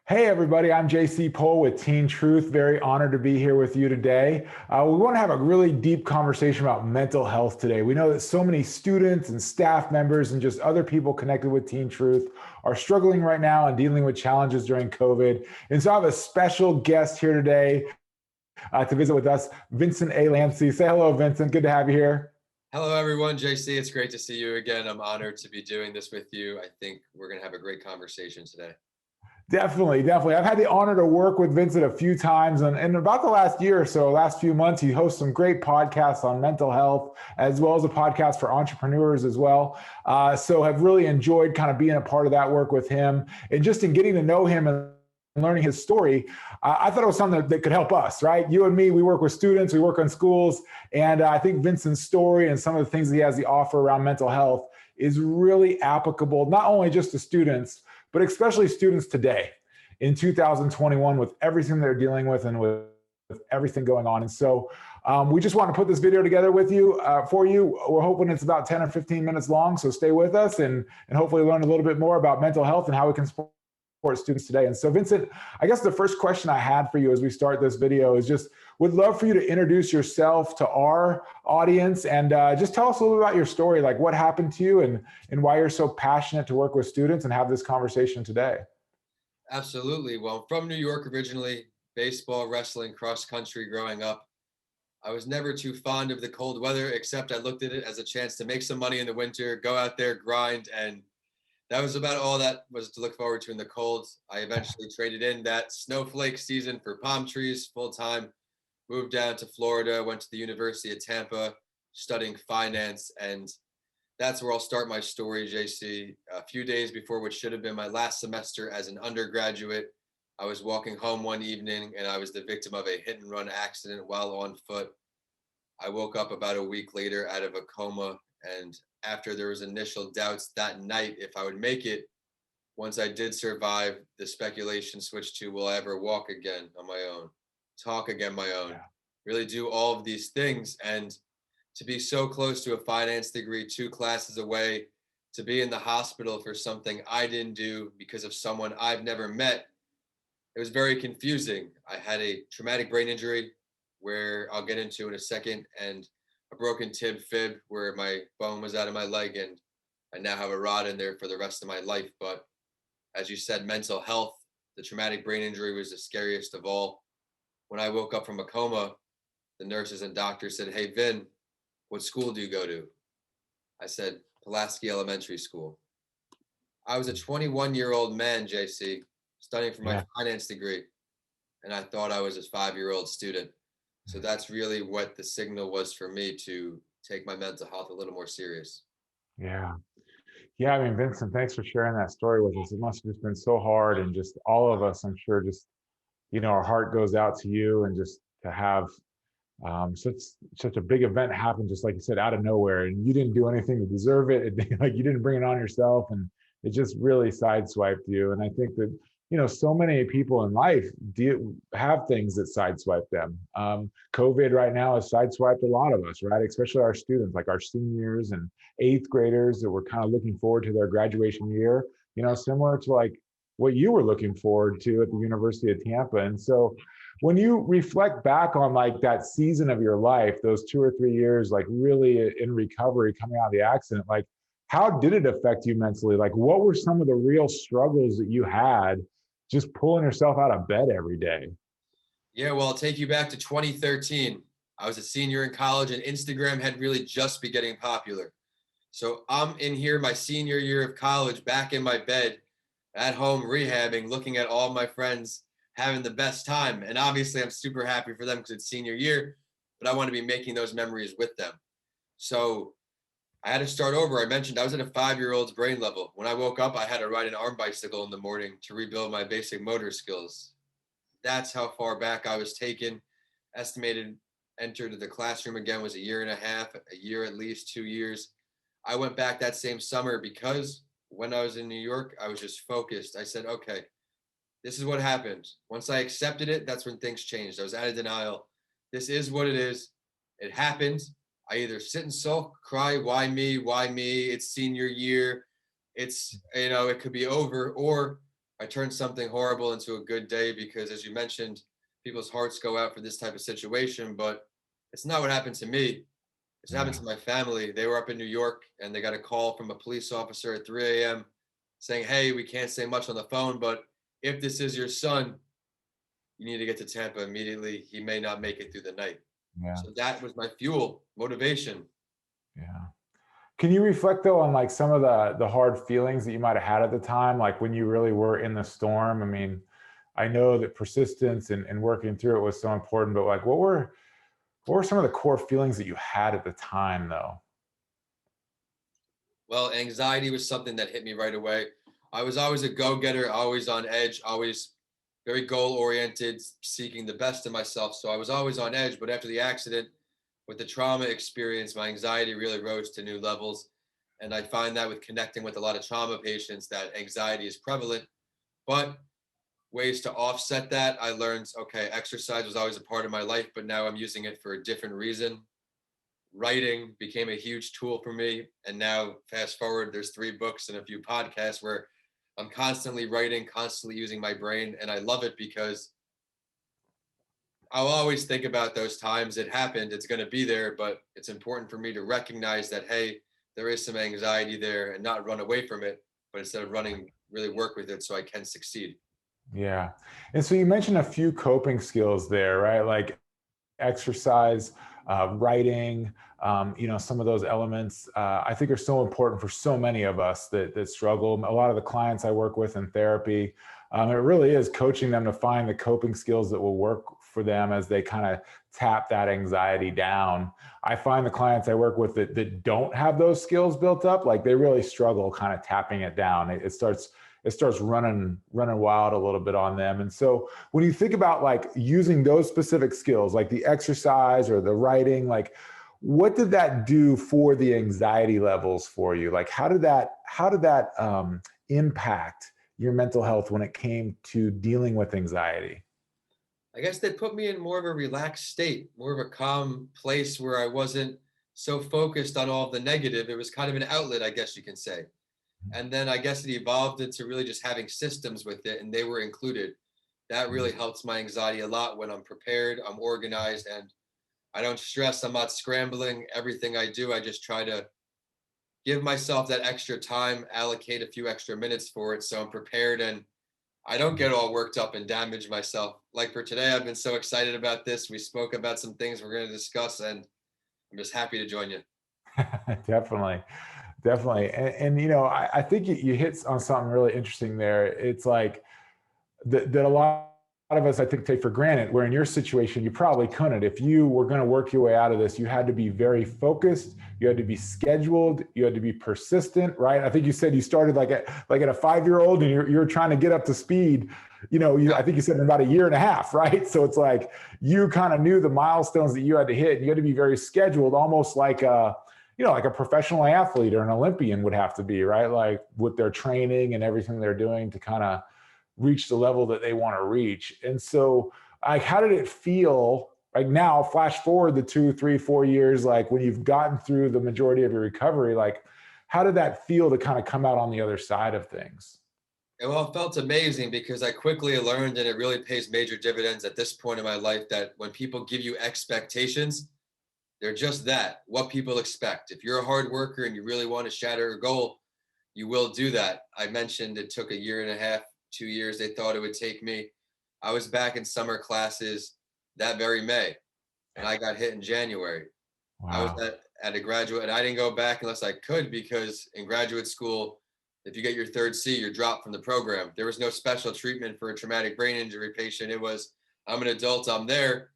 Hey everybody, I'm Pohl with Teen Truth. Very honored to be here with you today. We want to have a really deep conversation about mental health today. We know that so many students and staff members and just other people connected with Teen Truth are struggling right now and dealing with challenges during COVID. And so I have a special guest here today to visit with us, Vincent A. Lanci. Say hello, Vincent. Good to have you here. Hello, everyone. JC, it's great to see you again. I'm honored to be doing this with you. I think we're going to have a great conversation today. Definitely, definitely. I've had the honor to work with Vincent a few times, and in about the last year or so, last few months, he hosts some great podcasts on mental health, as well as a podcast for entrepreneurs as well. So have really enjoyed kind of being a part of that work with him, and just in getting to know him and learning his story, I thought it was something that could help us, right? You and me, we work with students, we work on schools, and I think Vincent's story and some of the things that he has to offer around mental health is really applicable, not only just to students, but especially students today in 2021 with everything they're dealing with and with everything going on. And so we just want to put this video together with you, for you. We're hoping it's about 10 or 15 minutes long, so stay with us and hopefully learn a little bit more about mental health and how we can support students today. And so Vincent, I guess the first question I had for you as we start this video is just, would love for you to introduce yourself to our audience and just tell us a little bit about your story, like what happened to you and why you're so passionate to work with students and have this conversation today. Absolutely. Well, I'm from New York originally, baseball, wrestling, cross country growing up. I was never too fond of the cold weather, except I looked at it as a chance to make some money in the winter, go out there, grind, and that was about all that was to look forward to in the cold. I eventually traded in that snowflake season for palm trees full time, moved down to Florida, went to the University of Tampa studying finance, and that's where I'll start my story, JC. A few days before what should have been my last semester as an undergraduate, I was walking home one evening and I was the victim of a hit and run accident while on foot. I woke up about a week later out of a coma, and after there was initial doubts that night if I would make it, once I did survive, the speculation switched to will I ever walk again on my own, talk again my own, Yeah. really do all of these things. And to be so close to a finance degree, two classes away, to be in the hospital for something I didn't do because of someone I've never met, it was very confusing. I had a traumatic brain injury where I'll get into in a second, and a broken tib fib where my bone was out of my leg, and I now have a rod in there for the rest of my life. But as you said, mental health, the traumatic brain injury was the scariest of all. When I woke up from a coma, the nurses and doctors said, "Hey, Vin, what school do you go to?" I said, Pulaski Elementary School. I was a 21-year-old man, JC, studying for my Yeah. finance degree, and I thought I was a 5-year-old student. So that's really what the signal was for me to take my mental health a little more serious. Yeah. Yeah. I mean, Vincent, thanks for sharing that story with us. It must have just been so hard. And just all of us, I'm sure, just, our heart goes out to you and just to have such such a big event happen, just like you said, out of nowhere, and you didn't do anything to deserve it. Like you didn't bring it on yourself, and it just really sideswiped you. And I think that so many people in life have things that sideswipe them. COVID right now has sideswiped a lot of us, right? Especially our students, like our seniors and eighth graders that were kind of looking forward to their graduation year. Similar to like what you were looking forward to at the University of Tampa. And so when you reflect back on like that season of your life, those 2 or 3 years, like really in recovery coming out of the accident, like how did it affect you mentally? Like what were some of the real struggles that you had just pulling yourself out of bed every day? Yeah, well, I'll take you back to 2013. I was a senior in college, and Instagram had really just been getting popular. So I'm in here my senior year of college, back in my bed, at home rehabbing, looking at all my friends having the best time. And obviously, I'm super happy for them because it's senior year, but I want to be making those memories with them. So I had to start over. I mentioned I was at a 5-year-old's brain level. When I woke up, I had to ride an arm bicycle in the morning to rebuild my basic motor skills. That's how far back I was taken. Estimated entered the classroom again was a year and a half, a year at least, 2 years. I went back that same summer because when I was in New York, I was just focused. I said, okay, this is what happened. Once I accepted it, that's when things changed. I was out of denial. This is what it is. It happened. I either sit and sulk, cry, why me? Why me? It's senior year. It's, it could be over. Or I turned something horrible into a good day because, as you mentioned, people's hearts go out for this type of situation, but it's not what happened to me. It's happened Yeah. to my family. They were up in New York and they got a call from a police officer at 3 a.m. saying, "Hey, we can't say much on the phone, but if this is your son, you need to get to Tampa immediately. He may not make it through the night." Yeah. So that was my fuel, motivation. Yeah. Can you reflect though on like some of the hard feelings that you might have had at the time, like when you really were in the storm? I mean, I know that persistence and working through it was so important, but like what were some of the core feelings that you had at the time though? Well, anxiety was something that hit me right away. I was always a go-getter, always on edge, always very goal-oriented, seeking the best of myself. So I was always on edge. But after the accident, with the trauma experience, my anxiety really rose to new levels. And I find that with connecting with a lot of trauma patients, that anxiety is prevalent. But ways to offset that, I learned, okay, exercise was always a part of my life, but now I'm using it for a different reason. Writing became a huge tool for me. And now, fast forward, there's 3 books and a few podcasts where I'm constantly writing, constantly using my brain. And I love it because I'll always think about those times it happened. It's going to be there, but it's important for me to recognize that, hey, there is some anxiety there and not run away from it, but instead of running, really work with it so I can succeed. Yeah. And so you mentioned a few coping skills there, right? Like exercise, writing, some of those elements I think are so important for so many of us that struggle. A lot of the clients I work with in therapy, it really is coaching them to find the coping skills that will work for them as they kind of tap that anxiety down. I find the clients I work with that don't have those skills built up, like they really struggle kind of tapping it down. It starts running wild a little bit on them. And so when you think about like using those specific skills, like the exercise or the writing, like what did that do for the anxiety levels for you? Like how did that impact your mental health when it came to dealing with anxiety? I guess they put me in more of a relaxed state, more of a calm place where I wasn't so focused on all of the negative. It was kind of an outlet, I guess you can say. And then I guess it evolved into really just having systems with it, and they were included. That really helps my anxiety a lot when I'm prepared, I'm organized, and I don't stress. I'm not scrambling. Everything I do, I just try to give myself that extra time, allocate a few extra minutes for it so I'm prepared and I don't get all worked up and damage myself. Like for today, I've been so excited about this. We spoke about some things we're going to discuss, and I'm just happy to join you. Definitely. Definitely. And I think you hit on something really interesting there. It's like that a lot of us, I think, take for granted, where in your situation, you probably couldn't. If you were going to work your way out of this, you had to be very focused. You had to be scheduled. You had to be persistent, right? I think you said you started like at a 5-year-old and you're trying to get up to speed. I think you said in about a year and a half, right? So it's like you kind of knew the milestones that you had to hit. And you had to be very scheduled, almost like a professional athlete or an Olympian would have to be, right? Like with their training and everything they're doing to kind of reach the level that they want to reach. And so, like, how did it feel? Like now, flash forward the 2, 3, 4 years, like when you've gotten through the majority of your recovery, like how did that feel to kind of come out on the other side of things? And well, it felt amazing because I quickly learned, and it really pays major dividends at this point in my life, that when people give you expectations, they're just that, what people expect. If you're a hard worker and you really want to shatter a goal, you will do that. I mentioned it took a year and a half, 2 years they thought it would take me. I was back in summer classes that very May, and I got hit in January. I was Wow. at a graduate, and I didn't go back unless I could because in graduate school, if you get your third C, you're dropped from the program. There was no special treatment for a traumatic brain injury patient. It was, I'm an adult, I'm there.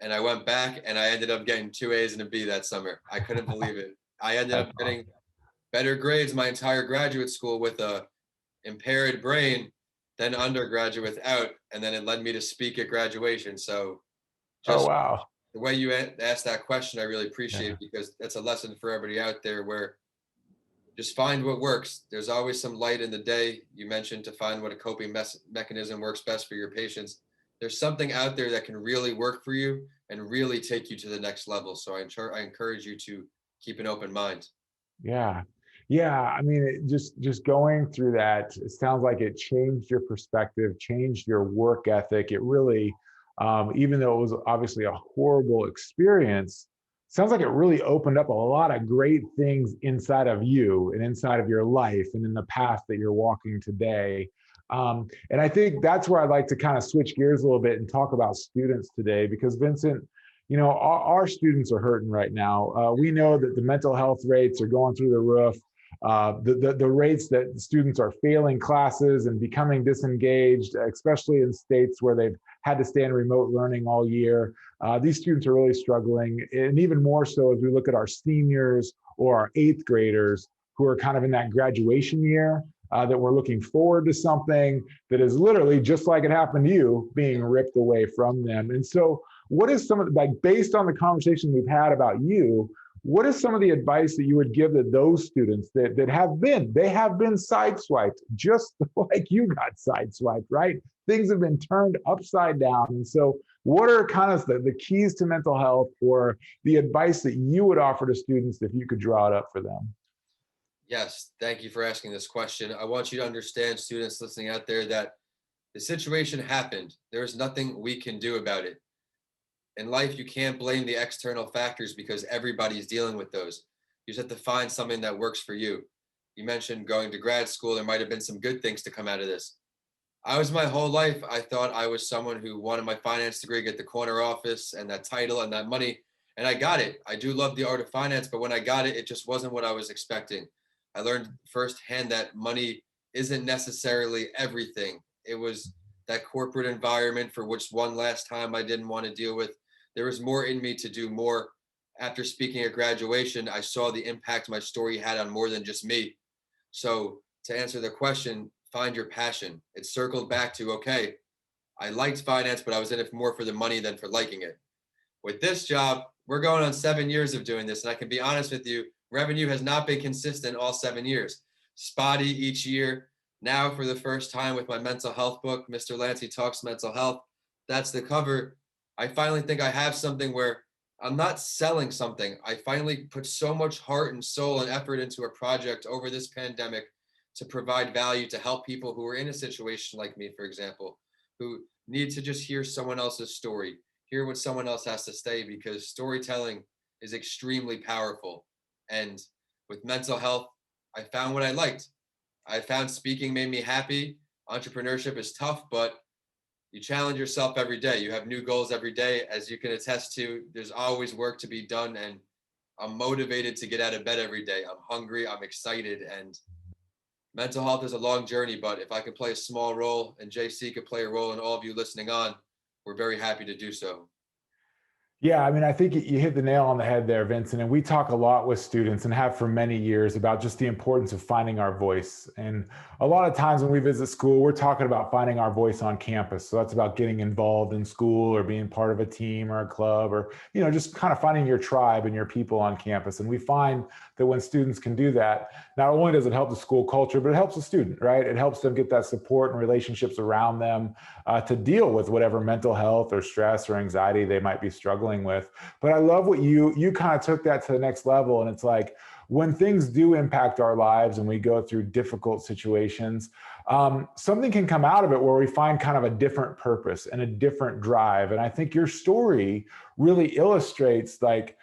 And I went back and I ended up getting 2 A's and a B that summer. I couldn't believe it. I ended That's up getting awesome. better grades my entire graduate school with a impaired brain than undergraduate without. And then it led me to speak at graduation. So Oh, just wow. the way you asked that question, I really appreciate Yeah. it because that's a lesson for everybody out there where just find what works. There's always some light in the day. You mentioned to find what a coping mechanism works best for your patients. There's something out there that can really work for you and really take you to the next level. So I encourage you to keep an open mind. Yeah. Yeah, I mean, just going through that, it sounds like it changed your perspective, changed your work ethic. It really, even though it was obviously a horrible experience, sounds like it really opened up a lot of great things inside of you and inside of your life and in the path that you're walking today. And I think that's where I'd like to kind of switch gears a little bit and talk about students today, because Vincent, our students are hurting right now. We know that the mental health rates are going through the roof. The rates that students are failing classes and becoming disengaged, especially in states where they've had to stay in remote learning all year. These students are really struggling, and even more so as we look at our seniors or our eighth graders who are kind of in that graduation year. That we're looking forward to something that is literally just like it happened to you, being ripped away from them. And so, what is some of, like, based on the conversation we've had about you, what is some of the advice that you would give to those students that have been sideswiped, just like you got sideswiped, right? Things have been turned upside down. And so what are kind of the keys to mental health, or the advice that you would offer to students if you could draw it up for them? Yes, thank you for asking this question. I want you to understand, students listening out there, that the situation happened. There is nothing we can do about it. In life, you can't blame the external factors because everybody's dealing with those. You just have to find something that works for you. You mentioned going to grad school. There might have been some good things to come out of this. I was my whole life, I thought I was someone who wanted my finance degree, get the corner office and that title and that money. And I got it. I do love the art of finance, but when I got it, it just wasn't what I was expecting. I learned firsthand that money isn't necessarily everything. It was that corporate environment for which one last time I didn't want to deal with. There was more in me to do more. After speaking at graduation, I saw the impact my story had on more than just me. So to answer the question, find your passion. It circled back to, okay, I liked finance, but I was in it more for the money than for liking it. With this job, we're going on 7 years of doing this. And I can be honest with you, revenue has not been consistent all 7 years. Spotty each year. Now, for the first time with my mental health book, Mr. Lanci Talks Mental Health, that's the cover. I finally think I have something where I'm not selling something. I finally put so much heart and soul and effort into a project over this pandemic to provide value, to help people who are in a situation like me, for example, who need to just hear someone else's story, hear what someone else has to say, because storytelling is extremely powerful. And with mental health, I found what I liked. I found speaking made me happy. Entrepreneurship is tough, but you challenge yourself every day. You have new goals every day. As you can attest to, there's always work to be done. And I'm motivated to get out of bed every day. I'm hungry. I'm excited. And mental health is a long journey, but if I could play a small role and JC could play a role in all of you listening on, we're very happy to do so. Yeah, I mean, I think you hit the nail on the head there, Vincent. And we talk a lot with students, and have for many years, about just the importance of finding our voice. And a lot of times when we visit school, we're talking about finding our voice on campus. So that's about getting involved in school, or being part of a team or a club, or, just kind of finding your tribe and your people on campus. And we find that when students can do that, not only does it help the school culture, but it helps the student, right? It helps them get that support and relationships around them to deal with whatever mental health or stress or anxiety they might be struggling with. But I love what you kind of took that to the next level. And it's like, when things do impact our lives and we go through difficult situations, something can come out of it where we find kind of a different purpose and a different drive. And I think your story really illustrates, like,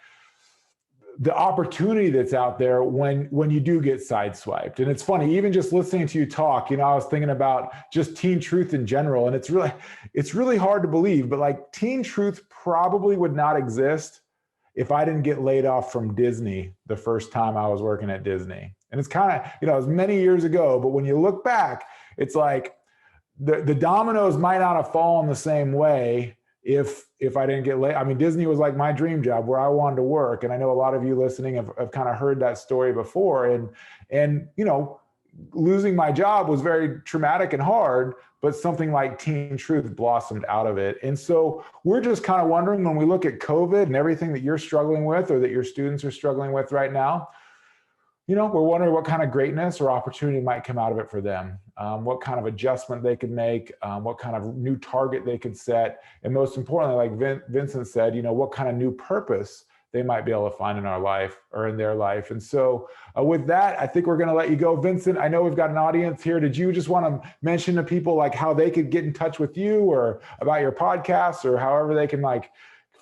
the opportunity that's out there when you do get sideswiped. And it's funny, even just listening to you talk, I was thinking about just Teen Truth in general. And it's really hard to believe, but like, Teen Truth probably would not exist if I didn't get laid off from Disney the first time I was working at Disney. And it's kind of, it was many years ago, but when you look back, it's like the dominoes might not have fallen the same way if I didn't get laid. I mean, Disney was like my dream job, where I wanted to work. And I know a lot of you listening have kind of heard that story before. And losing my job was very traumatic and hard, but something like Teen Truth blossomed out of it. And so we're just kind of wondering, when we look at COVID and everything that you're struggling with, or that your students are struggling with right now, we're wondering what kind of greatness or opportunity might come out of it for them, what kind of adjustment they could make, what kind of new target they could set, and most importantly, like Vincent said, what kind of new purpose they might be able to find in our life or in their life. And so with that, I think we're going to let you go. Vincent, I know we've got an audience here. Did you just want to mention to people like how they could get in touch with you or about your podcast or however they can like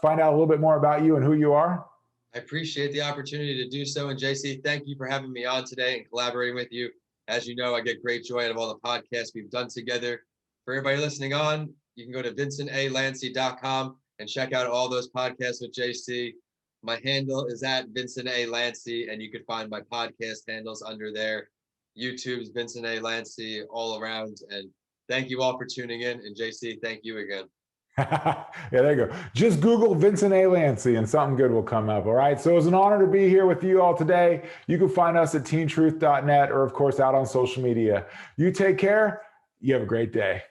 find out a little bit more about you and who you are? I appreciate the opportunity to do so. And JC, thank you for having me on today and collaborating with you. As you know, I get great joy out of all the podcasts we've done together. For everybody listening on, you can go to vincentalanci.com and check out all those podcasts with JC. My handle is at Vincent A. Lanci, and you can find my podcast handles under there. YouTube's Vincent A. Lanci all around. And thank you all for tuning in. And JC, thank you again. Yeah, there you go. Just Google Vincent A. Lanci and something good will come up. All right. So it was an honor to be here with you all today. You can find us at teentruth.net or, of course, out on social media. You take care. You have a great day.